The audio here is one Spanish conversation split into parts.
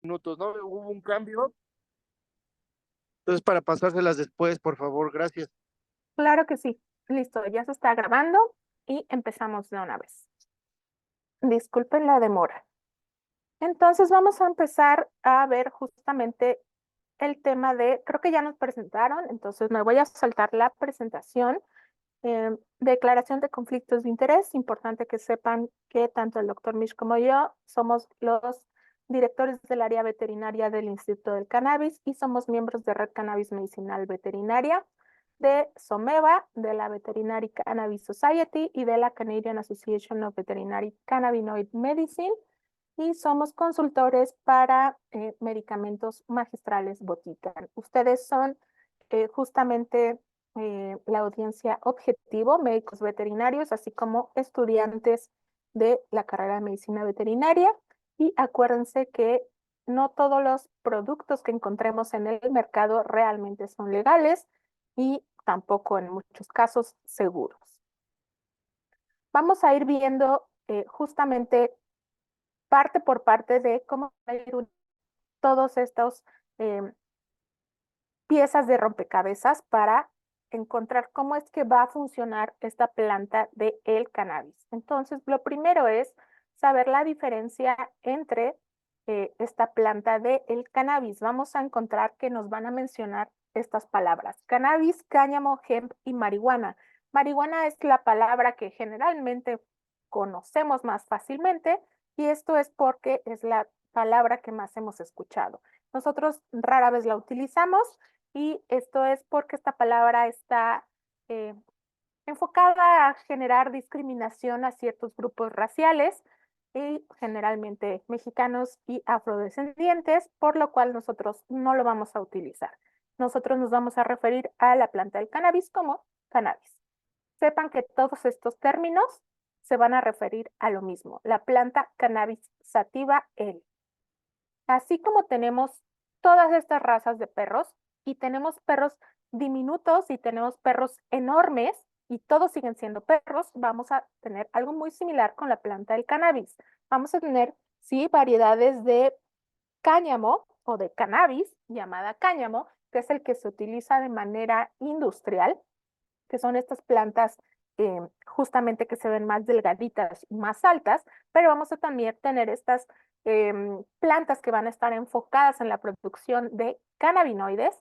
minutos, ¿no? Hubo un cambio. Entonces, para pasárselas después, por favor, gracias. Claro que sí. Listo, ya se está grabando y empezamos de una vez. Disculpen la demora. Entonces vamos a empezar a ver justamente el tema de, creo que ya nos presentaron, entonces me voy a saltar la presentación. Declaración de conflictos de interés. Importante que sepan que tanto el doctor Mish como yo somos los directores del área veterinaria del Instituto del Cannabis y somos miembros de Red Cannabis Medicinal Veterinaria, de SOMEVA, de la Veterinary Cannabis Society y de la Canadian Association of Veterinary Cannabinoid Medicine. Y somos consultores para medicamentos magistrales Botican. Ustedes son justamente la audiencia objetivo, médicos veterinarios, así como estudiantes de la carrera de medicina veterinaria. Y acuérdense que no todos los productos que encontremos en el mercado realmente son legales y tampoco en muchos casos seguros. Vamos a ir viendo justamente parte por parte de cómo ir todos estos piezas de rompecabezas para encontrar cómo es que va a funcionar esta planta de el cannabis. Entonces, lo primero es saber la diferencia entre esta planta de el cannabis. Vamos a encontrar que nos van a mencionar estas palabras: cannabis, cáñamo, hemp y marihuana. Marihuana es la palabra que generalmente conocemos más fácilmente y esto es porque es la palabra que más hemos escuchado. Nosotros rara vez la utilizamos y esto es porque esta palabra está eh, enfocada a generar discriminación a ciertos grupos raciales y generalmente mexicanos y afrodescendientes, por lo cual nosotros no lo vamos a utilizar. Nosotros nos vamos a referir a la planta del cannabis como cannabis. Sepan que todos estos términos se van a referir a lo mismo, la planta Cannabis sativa L. Así como tenemos todas estas razas de perros y tenemos perros diminutos y tenemos perros enormes y todos siguen siendo perros, vamos a tener algo muy similar con la planta del cannabis. Vamos a tener, sí, variedades de cáñamo o de cannabis, llamada cáñamo, que es el que se utiliza de manera industrial, que son estas plantas justamente que se ven más delgaditas y más altas, pero vamos a también tener estas plantas que van a estar enfocadas en la producción de cannabinoides,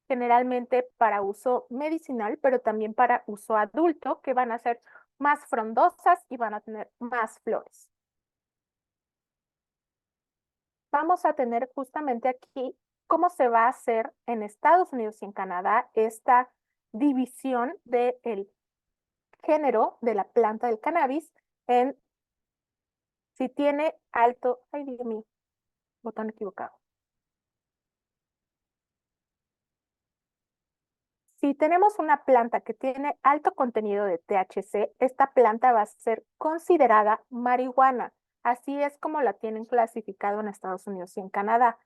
generalmente para uso medicinal, pero también para uso adulto, que van a ser más frondosas y van a tener más flores. Vamos a tener justamente aquí cómo se va a hacer en Estados Unidos y en Canadá esta división del género de la planta del cannabis en si tiene alto, ay Dios mío, botón equivocado. Si tenemos una planta que tiene alto contenido de THC, esta planta va a ser considerada marihuana. Así es como la tienen clasificado en Estados Unidos y en Canadá.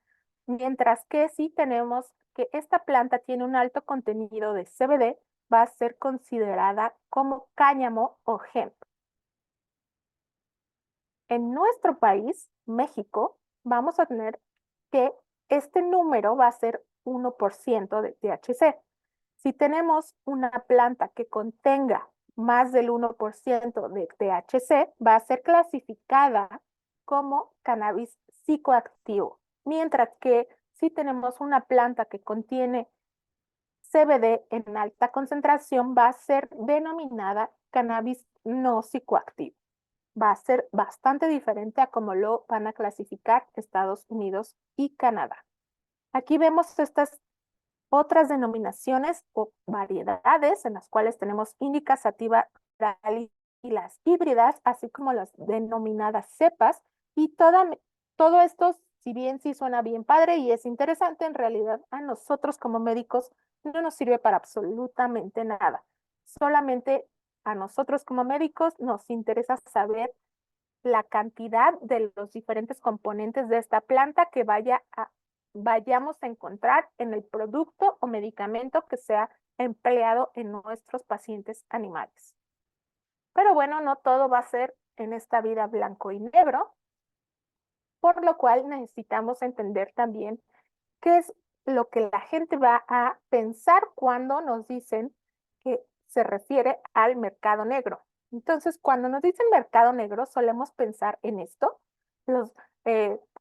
Mientras que si tenemos que esta planta tiene un alto contenido de CBD, va a ser considerada como cáñamo o hemp. En nuestro país, México, vamos a tener que este número va a ser 1% de THC. Si tenemos una planta que contenga más del 1% de THC, va a ser clasificada como cannabis psicoactivo. Mientras que si tenemos una planta que contiene CBD en alta concentración, va a ser denominada cannabis no psicoactivo. Va a ser bastante diferente a cómo lo van a clasificar Estados Unidos y Canadá. Aquí vemos estas otras denominaciones o variedades en las cuales tenemos índica sativa y las híbridas, así como las denominadas cepas. Y todo esto, si bien sí suena bien padre y es interesante, en realidad a nosotros como médicos no nos sirve para absolutamente nada. Solamente a nosotros como médicos nos interesa saber la cantidad de los diferentes componentes de esta planta que vayamos a encontrar en el producto o medicamento que sea empleado en nuestros pacientes animales. Pero bueno, no todo va a ser en esta vida blanco y negro. por lo cual necesitamos entender también qué es lo que la gente va a pensar cuando nos dicen que se refiere al mercado negro. Entonces, cuando nos dicen mercado negro, solemos pensar en esto, los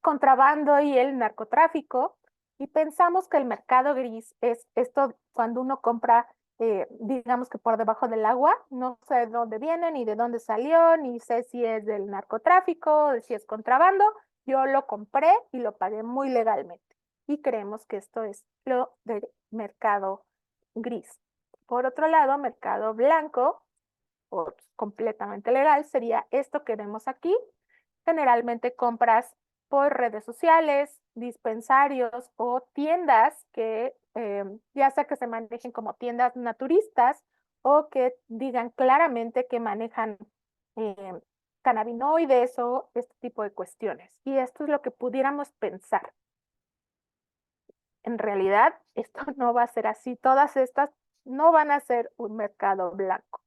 contrabando y el narcotráfico, y pensamos que el mercado gris es esto cuando uno compra, digamos que por debajo del agua, no sé de dónde viene, ni de dónde salió, ni sé si es del narcotráfico, si es contrabando, yo lo compré y lo pagué muy legalmente y creemos que esto es lo del mercado gris. Por otro lado, mercado blanco o completamente legal sería esto que vemos aquí. Generalmente compras por redes sociales, dispensarios o tiendas que ya sea que se manejen como tiendas naturistas o que digan claramente que manejan eh, cannabinoides o este tipo de cuestiones. Y esto es lo que pudiéramos pensar. En realidad, esto no va a ser así. Todas estas no van a ser un mercado blanco.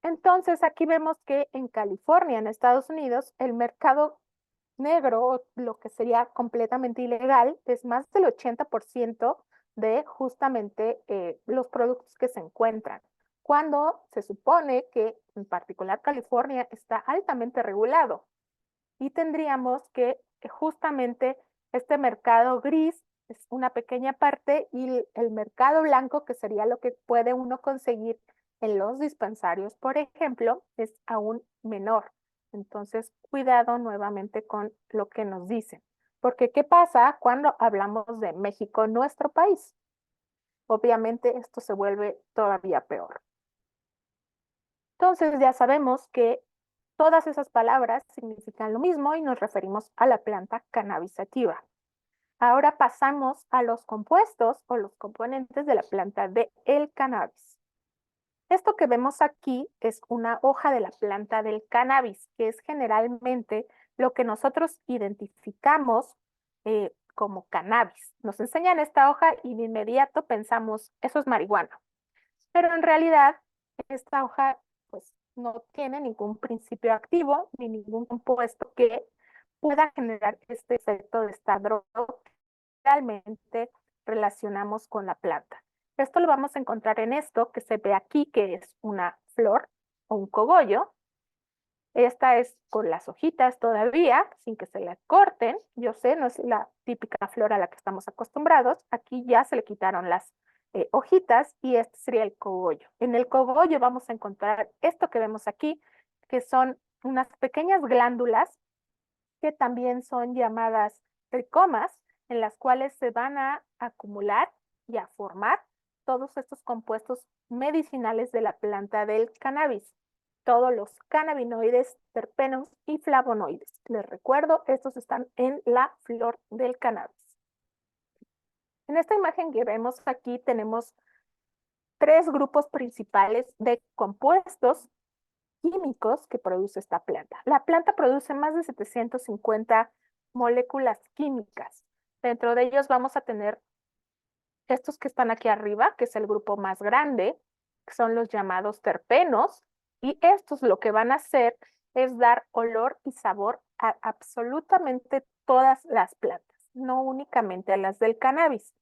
Entonces, aquí vemos que en California, en Estados Unidos, el mercado negro, o lo que sería completamente ilegal, es más del 80% de justamente los productos que se encuentran. Cuando se supone que en particular California está altamente regulado y tendríamos que justamente este mercado gris es una pequeña parte y el mercado blanco, que sería lo que puede uno conseguir en los dispensarios, por ejemplo, es aún menor. Entonces, cuidado nuevamente con lo que nos dicen. Porque, ¿qué pasa cuando hablamos de México, nuestro país? Obviamente, esto se vuelve todavía peor. Entonces, ya sabemos que todas esas palabras significan lo mismo y nos referimos a la planta cannabis sativa. Ahora pasamos a los compuestos o los componentes de la planta de el cannabis. Esto que vemos aquí es una hoja de la planta del cannabis, que es generalmente lo que nosotros identificamos como cannabis. Nos enseñan esta hoja y de inmediato pensamos, eso es marihuana. Pero en realidad, esta hoja pues no tiene ningún principio activo ni ningún compuesto que pueda generar este efecto de esta droga que realmente relacionamos con la planta. Esto lo vamos a encontrar en esto que se ve aquí, que es una flor o un cogollo. Esta es con las hojitas todavía, sin que se la corten. Yo sé, no es la típica flor a la que estamos acostumbrados. Aquí ya se le quitaron las hojitas y este sería el cogollo. En el cogollo vamos a encontrar esto que vemos aquí, que son unas pequeñas glándulas que también son llamadas tricomas, en las cuales se van a acumular y a formar todos estos compuestos medicinales de la planta del cannabis, todos los cannabinoides, terpenos y flavonoides. Les recuerdo, estos están en la flor del cannabis. En esta imagen que vemos aquí tenemos tres grupos principales de compuestos químicos que produce esta planta. La planta produce más de 750 moléculas químicas. Dentro de ellos vamos a tener estos que están aquí arriba, que es el grupo más grande, que son los llamados terpenos, y estos lo que van a hacer es dar olor y sabor a absolutamente todas las plantas, no únicamente a las del cannabis.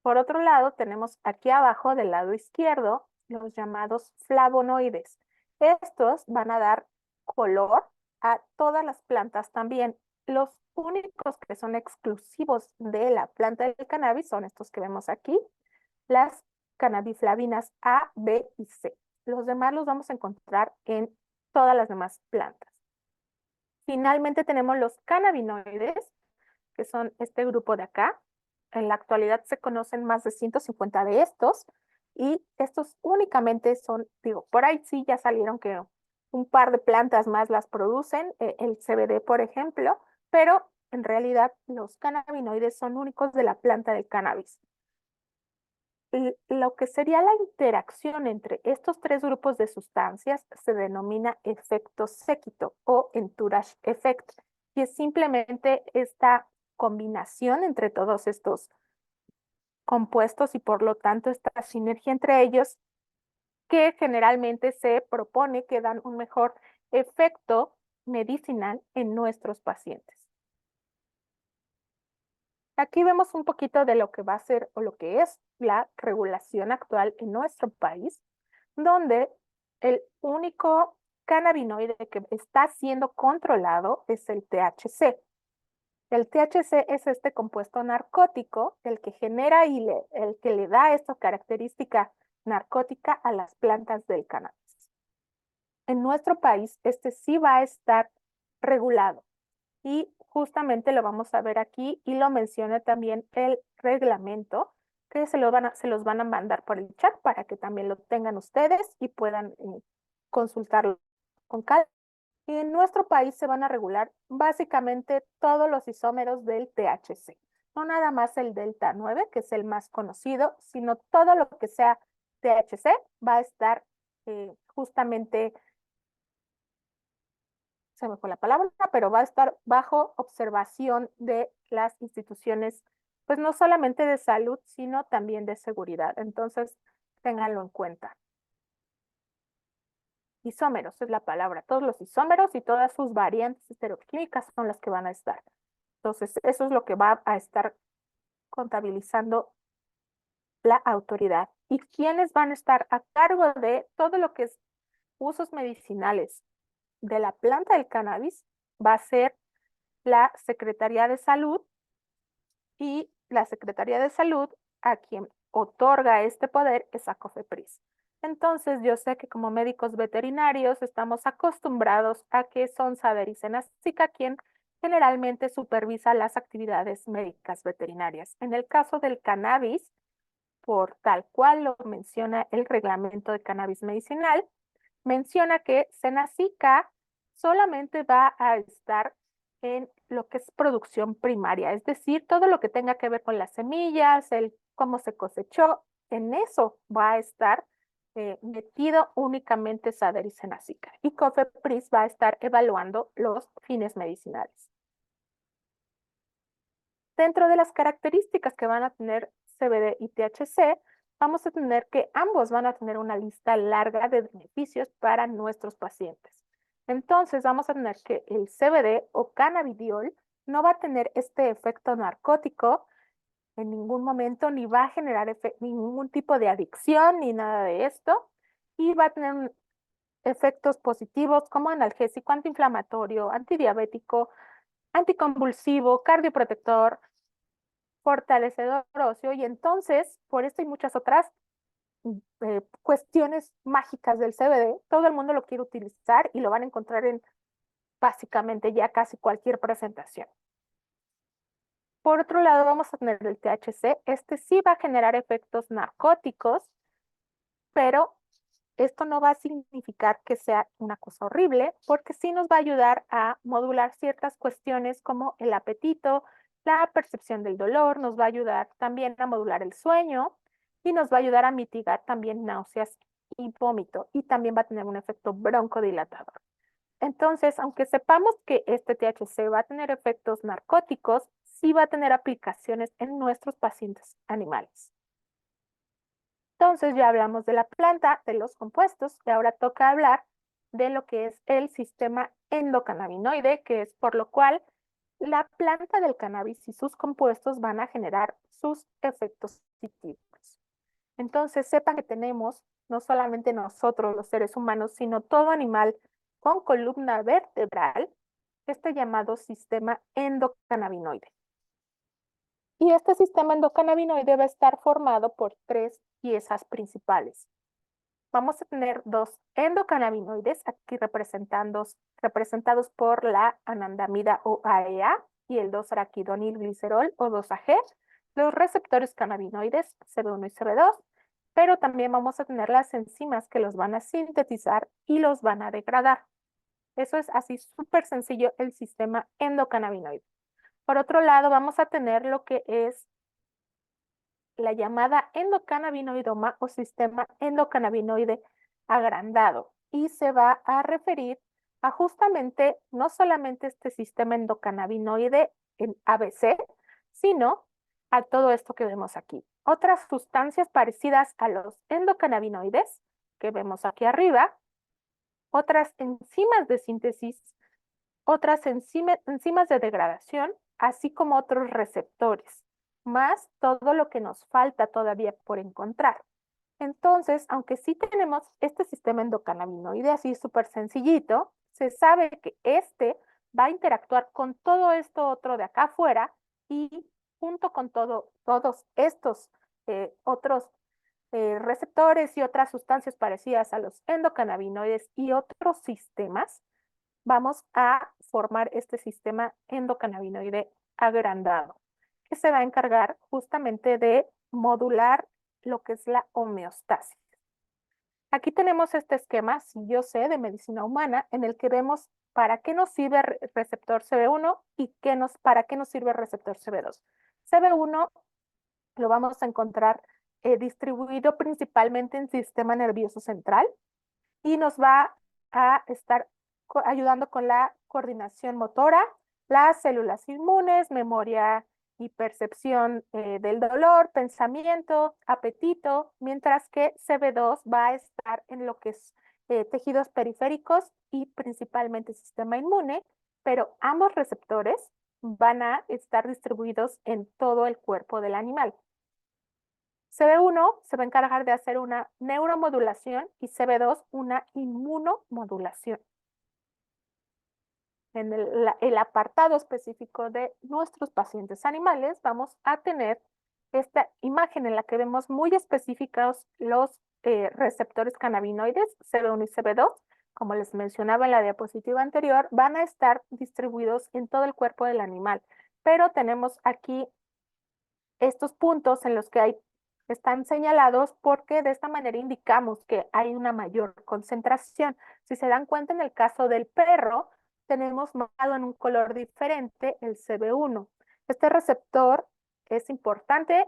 Por otro lado, tenemos aquí abajo del lado izquierdo los llamados flavonoides. Estos van a dar color a todas las plantas también. Los únicos que son exclusivos de la planta del cannabis son estos que vemos aquí, las cannabiflavinas A, B y C. Los demás los vamos a encontrar en todas las demás plantas. Finalmente tenemos los cannabinoides, que son este grupo de acá. En la actualidad se conocen más de 150 de estos y estos únicamente son, digo, por ahí sí ya salieron que un par de plantas más las producen, el CBD por ejemplo, pero en realidad los cannabinoides son únicos de la planta del cannabis. Lo que sería la interacción entre estos tres grupos de sustancias se denomina efecto séquito o entourage effect, y es simplemente esta combinación entre todos estos compuestos y por lo tanto esta sinergia entre ellos que generalmente se propone que dan un mejor efecto medicinal en nuestros pacientes. Aquí vemos un poquito de lo que va a ser o lo que es la regulación actual en nuestro país, donde el único cannabinoide que está siendo controlado es el THC. El THC es este compuesto narcótico, el que genera y el que le da esta característica narcótica a las plantas del cannabis. En nuestro país, este sí va a estar regulado y justamente lo vamos a ver aquí y lo menciona también el reglamento que se los van a mandar por el chat para que también lo tengan ustedes y puedan consultarlo con calma. Y en nuestro país se van a regular básicamente todos los isómeros del THC. No nada más el delta 9, que es el más conocido, sino todo lo que sea THC va a estar justamente, se me fue la palabra, pero va a estar bajo observación de las instituciones, pues no solamente de salud, sino también de seguridad. Entonces, ténganlo en cuenta. Isómeros es la palabra. Todos los isómeros y todas sus variantes estereoquímicas son las que van a estar. Entonces, eso es lo que va a estar contabilizando la autoridad. ¿Y quiénes van a estar a cargo de todo lo que es usos medicinales de la planta del cannabis? Va a ser la Secretaría de Salud, y la Secretaría de Salud a quien otorga este poder es a COFEPRIS. Entonces, yo sé que como médicos veterinarios estamos acostumbrados a que son Saber y Senacica quien generalmente supervisa las actividades médicas veterinarias. En el caso del cannabis, por tal cual lo menciona el reglamento de cannabis medicinal, menciona que Senacica solamente va a estar en lo que es producción primaria, es decir, todo lo que tenga que ver con las semillas, el cómo se cosechó, en eso va a estar metido únicamente Saber y Senacica. Y COFEPRIS va a estar evaluando los fines medicinales. Dentro de las características que van a tener CBD y THC, vamos a tener que ambos van a tener una lista larga de beneficios para nuestros pacientes. Entonces, vamos a tener que el CBD o cannabidiol no va a tener este efecto narcótico en ningún momento, ni va a generar ningún tipo de adicción, ni nada de esto, y va a tener efectos positivos como analgésico, antiinflamatorio, antidiabético, anticonvulsivo, cardioprotector, fortalecedor óseo, y entonces, por esto y muchas otras cuestiones mágicas del CBD, todo el mundo lo quiere utilizar y lo van a encontrar en básicamente ya casi cualquier presentación. Por otro lado, vamos a tener el THC. Este sí va a generar efectos narcóticos, pero esto no va a significar que sea una cosa horrible, porque sí nos va a ayudar a modular ciertas cuestiones como el apetito, la percepción del dolor, nos va a ayudar también a modular el sueño y nos va a ayudar a mitigar también náuseas y vómito, y también va a tener un efecto broncodilatador. Entonces, aunque sepamos que este THC va a tener efectos narcóticos, sí va a tener aplicaciones en nuestros pacientes animales. Entonces ya hablamos de la planta, de los compuestos, y ahora toca hablar de lo que es el sistema endocannabinoide, que es por lo cual la planta del cannabis y sus compuestos van a generar sus efectos positivos. Entonces sepan que tenemos no solamente nosotros los seres humanos, sino todo animal con columna vertebral, este llamado sistema endocannabinoide. Y este sistema endocannabinoide va a estar formado por tres piezas principales. Vamos a tener dos endocannabinoides aquí representados por la anandamida o AEA y el 2-araquidonilglicerol o 2-AG, los receptores cannabinoides CB1 y CB2, pero también vamos a tener las enzimas que los van a sintetizar y los van a degradar. Eso es así súper sencillo el sistema endocannabinoide. Por otro lado, vamos a tener lo que es la llamada endocannabinoidoma o sistema endocannabinoide agrandado, y se va a referir a justamente no solamente este sistema endocannabinoide en ABC, sino a todo esto que vemos aquí. Otras sustancias parecidas a los endocannabinoides que vemos aquí arriba, otras enzimas de síntesis otras enzimas de degradación, así como otros receptores, más todo lo que nos falta todavía por encontrar. Entonces, aunque sí tenemos este sistema endocannabinoide así súper sencillito, se sabe que este va a interactuar con todo esto otro de acá afuera y junto con todos estos otros receptores y otras sustancias parecidas a los endocannabinoides y otros sistemas, vamos a formar este sistema endocannabinoide agrandado, que se va a encargar justamente de modular lo que es la homeostasis. Aquí tenemos este esquema, si yo sé, de medicina humana, en el que vemos para qué nos sirve el receptor CB1 y para qué nos sirve el receptor CB2. CB1 lo vamos a encontrar distribuido principalmente en sistema nervioso central y nos va a estar ayudando con la coordinación motora, las células inmunes, memoria y percepción del dolor, pensamiento, apetito, mientras que CB2 va a estar en lo que es tejidos periféricos y principalmente sistema inmune, pero ambos receptores van a estar distribuidos en todo el cuerpo del animal. CB1 se va a encargar de hacer una neuromodulación y CB2 una inmunomodulación. En el apartado específico de nuestros pacientes animales vamos a tener esta imagen en la que vemos muy específicos los receptores cannabinoides CB1 y CB2. Como les mencionaba en la diapositiva anterior, van a estar distribuidos en todo el cuerpo del animal, pero tenemos aquí estos puntos en los que están señalados porque de esta manera indicamos que hay una mayor concentración. Si se dan cuenta, en el caso del perro, tenemos marcado en un color diferente el CB1. Este receptor es importante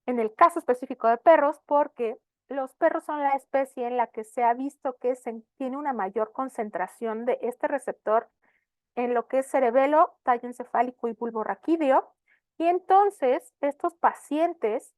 en el caso específico de perros porque los perros son la especie en la que se ha visto que tiene una mayor concentración de este receptor en lo que es cerebelo, tallo encefálico y bulbo raquídeo. Y entonces estos pacientes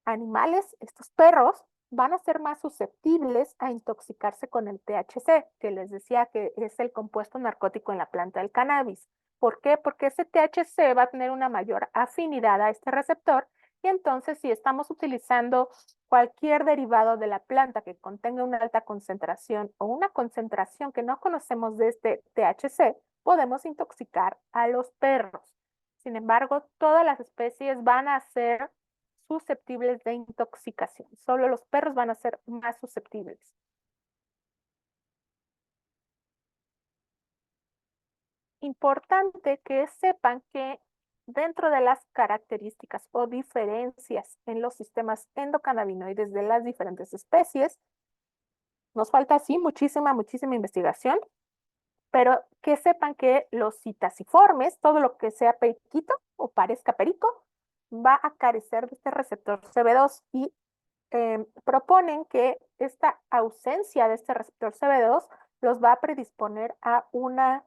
animales, estos perros, van a ser más susceptibles a intoxicarse con el THC, que les decía que es el compuesto narcótico en la planta del cannabis. ¿Por qué? Porque ese THC va a tener una mayor afinidad a este receptor y entonces si estamos utilizando cualquier derivado de la planta que contenga una alta concentración o una concentración que no conocemos de este THC, podemos intoxicar a los perros. Sin embargo, todas las especies van a ser susceptibles de intoxicación. Solo los perros van a ser más susceptibles. Importante que sepan que dentro de las características o diferencias en los sistemas endocannabinoides de las diferentes especies, nos falta sí muchísima investigación, pero que sepan que los citasiformes, todo lo que sea periquito o parezca perico, va a carecer de este receptor CB2 y proponen que esta ausencia de este receptor CB2 los va a predisponer a una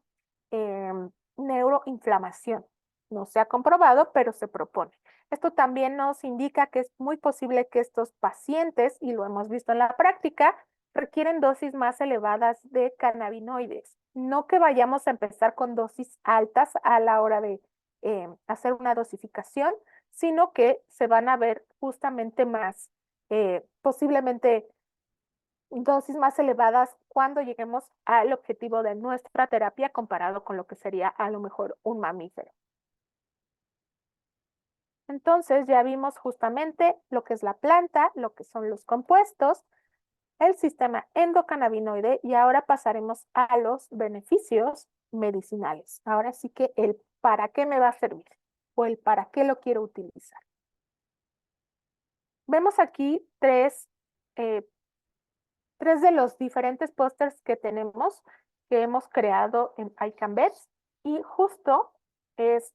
neuroinflamación. No se ha comprobado, pero se propone. Esto también nos indica que es muy posible que estos pacientes, y lo hemos visto en la práctica, requieren dosis más elevadas de cannabinoides. No que vayamos a empezar con dosis altas a la hora de hacer una dosificación, sino que se van a ver justamente más, posiblemente dosis más elevadas cuando lleguemos al objetivo de nuestra terapia comparado con lo que sería a lo mejor un mamífero. Entonces ya vimos justamente lo que es la planta, lo que son los compuestos, el sistema endocannabinoide y ahora pasaremos a los beneficios medicinales. Ahora sí que el para qué me va a servir o el para qué lo quiero utilizar. Vemos aquí tres de los diferentes pósters que tenemos, que hemos creado en iCanBets, y justo es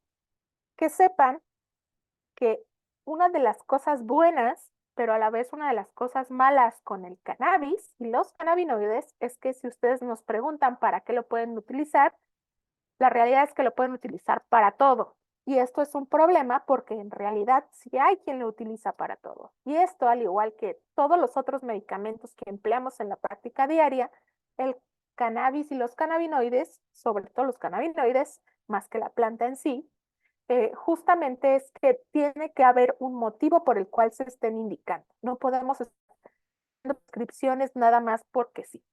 que sepan que una de las cosas buenas, pero a la vez una de las cosas malas con el cannabis y los cannabinoides es que si ustedes nos preguntan para qué lo pueden utilizar, la realidad es que lo pueden utilizar para todo. Y esto es un problema porque en realidad sí hay quien lo utiliza para todo. Y esto, al igual que todos los otros medicamentos que empleamos en la práctica diaria, el cannabis y los cannabinoides, sobre todo los cannabinoides, más que la planta en sí, justamente es que tiene que haber un motivo por el cual se estén indicando. No podemos estar dando prescripciones nada más porque sí.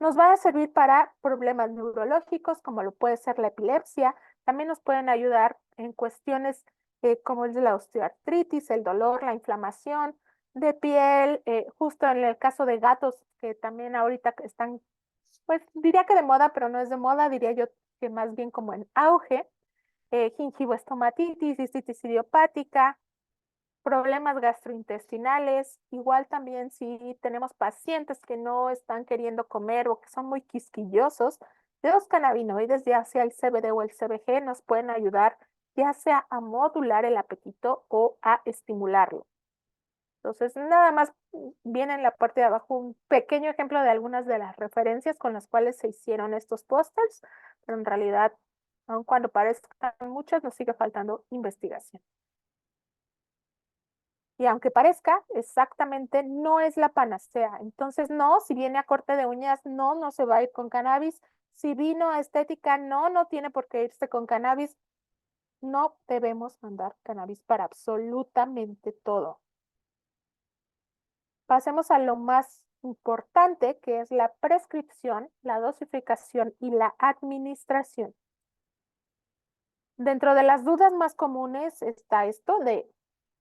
Nos va a servir para problemas neurológicos, como lo puede ser la epilepsia. También nos pueden ayudar en cuestiones como es la osteoartritis, el dolor, la inflamación de piel, justo en el caso de gatos, que también ahorita están, pues diría que de moda, pero no es de moda, diría yo que más bien como en auge, gingivoestomatitis, cistitis idiopática, problemas gastrointestinales, igual también si tenemos pacientes que no están queriendo comer o que son muy quisquillosos, los cannabinoides, ya sea el CBD o el CBG, nos pueden ayudar ya sea a modular el apetito o a estimularlo. Entonces, nada más viene en la parte de abajo un pequeño ejemplo de algunas de las referencias con las cuales se hicieron estos pósters, pero en realidad, aun cuando parezcan muchas, nos sigue faltando investigación. Y aunque parezca, exactamente no es la panacea. Entonces, no, si viene a corte de uñas, no, no se va a ir con cannabis. Si vino a estética, no, no tiene por qué irse con cannabis. No debemos mandar cannabis para absolutamente todo. Pasemos a lo más importante, que es la prescripción, la dosificación y la administración. Dentro de las dudas más comunes está esto de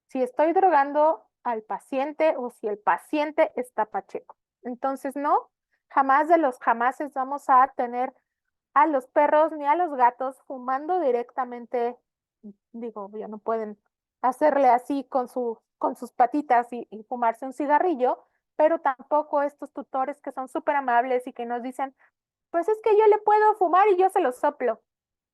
si estoy drogando al paciente o si el paciente está pacheco. Entonces, no, jamás de los jamases vamos a tener a los perros ni a los gatos fumando directamente, digo, ya no pueden hacerle así con sus patitas y fumarse un cigarrillo, pero tampoco estos tutores que son súper amables y que nos dicen, pues es que yo le puedo fumar y yo se lo soplo.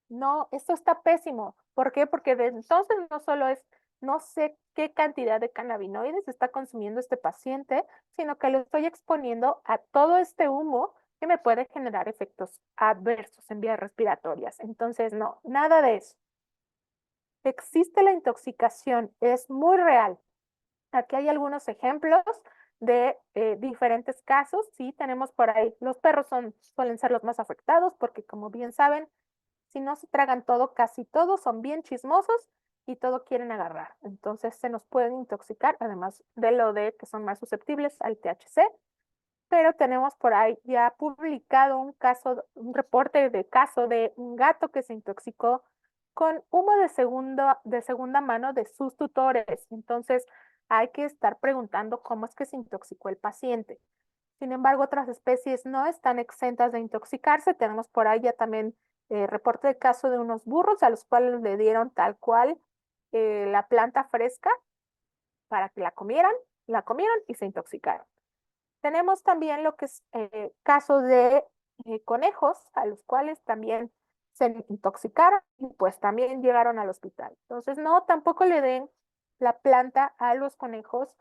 No, esto está pésimo. ¿Por qué? Porque de entonces no solo es, no sé qué cantidad de cannabinoides está consumiendo este paciente, sino que lo estoy exponiendo a todo este humo que me puede generar efectos adversos en vías respiratorias. Entonces, no, nada de eso. Existe la intoxicación, es muy real. Aquí hay algunos ejemplos de diferentes casos. Sí, tenemos por ahí, los perros suelen ser los más afectados porque, como bien saben, si no se tragan todo, casi todos son bien chismosos y todo quieren agarrar. Entonces se nos pueden intoxicar, además de lo de que son más susceptibles al THC. Pero tenemos por ahí ya publicado un caso, un reporte de caso de un gato que se intoxicó con humo de segunda mano de sus tutores. Entonces hay que estar preguntando cómo es que se intoxicó el paciente. Sin embargo, otras especies no están exentas de intoxicarse. Tenemos por ahí ya también reporte de caso de unos burros a los cuales le dieron tal cual la planta fresca para que la comieron y se intoxicaron. Tenemos también lo que es caso de conejos a los cuales también se intoxicaron y pues también llegaron al hospital. Entonces, no, tampoco le den la planta a los conejos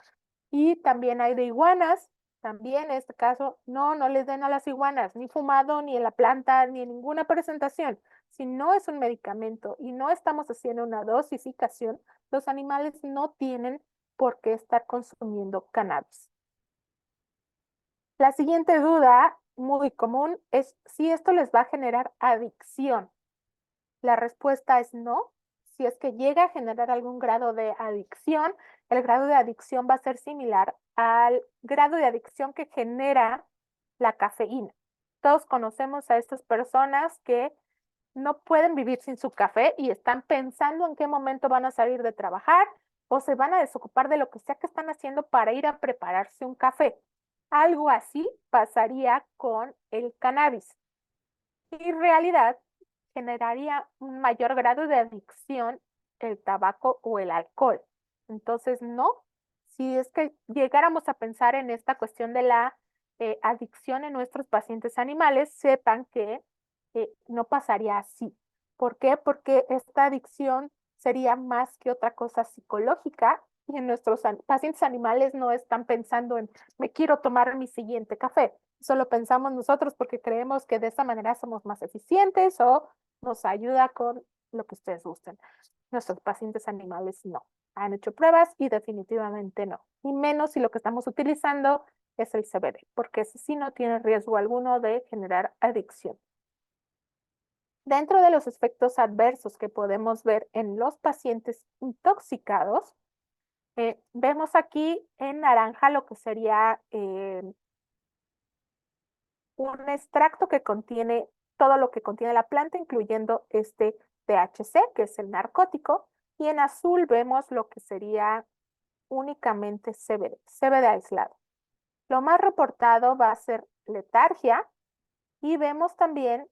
y también hay de iguanas. También en este caso, no, no les den a las iguanas, ni fumado, ni en la planta, ni en ninguna presentación. Si no es un medicamento y no estamos haciendo una dosificación, los animales no tienen por qué estar consumiendo cannabis. La siguiente duda, muy común, es si esto les va a generar adicción. La respuesta es no. Si es que llega a generar algún grado de adicción, el grado de adicción va a ser similar al grado de adicción que genera la cafeína. Todos conocemos a estas personas que no pueden vivir sin su café y están pensando en qué momento van a salir de trabajar o se van a desocupar de lo que sea que están haciendo para ir a prepararse un café. Algo así pasaría con el cannabis. Y en realidad generaría un mayor grado de adicción el tabaco o el alcohol. Entonces, no, si es que llegáramos a pensar en esta cuestión de la adicción en nuestros pacientes animales, sepan que no pasaría así. ¿Por qué? Porque esta adicción sería más que otra cosa psicológica y en nuestros pacientes animales no están pensando en me quiero tomar mi siguiente café. Solo pensamos nosotros porque creemos que de esa manera somos más eficientes o nos ayuda con lo que ustedes gusten. Nuestros pacientes animales no. Han hecho pruebas y definitivamente no. Y menos si lo que estamos utilizando es el CBD, porque ese sí no tiene riesgo alguno de generar adicción. Dentro de los efectos adversos que podemos ver en los pacientes intoxicados, vemos aquí en naranja lo que sería un extracto que contiene todo lo que contiene la planta, incluyendo este THC, que es el narcótico, y en azul vemos lo que sería únicamente CBD aislado. Lo más reportado va a ser letargia, y vemos también,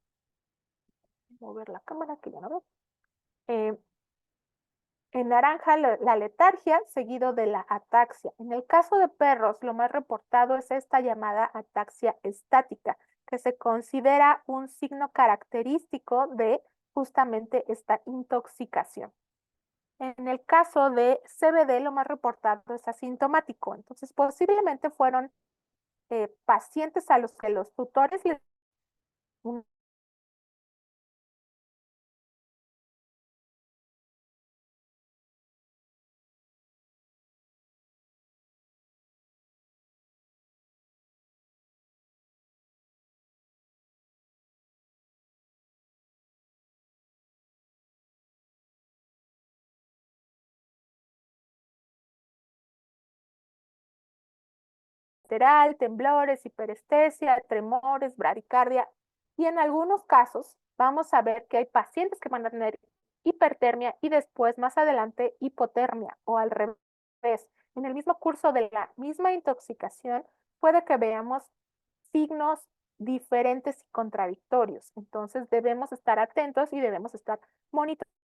mover la cámara que ya no veo, en naranja la letargia seguido de la ataxia. En el caso de perros, lo más reportado es esta llamada ataxia estática, que se considera un signo característico de justamente esta intoxicación. En el caso de CBD, lo más reportado es asintomático. Entonces, posiblemente fueron pacientes a los que los tutores les lateral, temblores, hiperestesia, tremores, bradicardia. Y en algunos casos vamos a ver que hay pacientes que van a tener hipertermia y después, más adelante, hipotermia o al revés. En el mismo curso de la misma intoxicación puede que veamos signos diferentes y contradictorios. Entonces debemos estar atentos y debemos estar monitoreando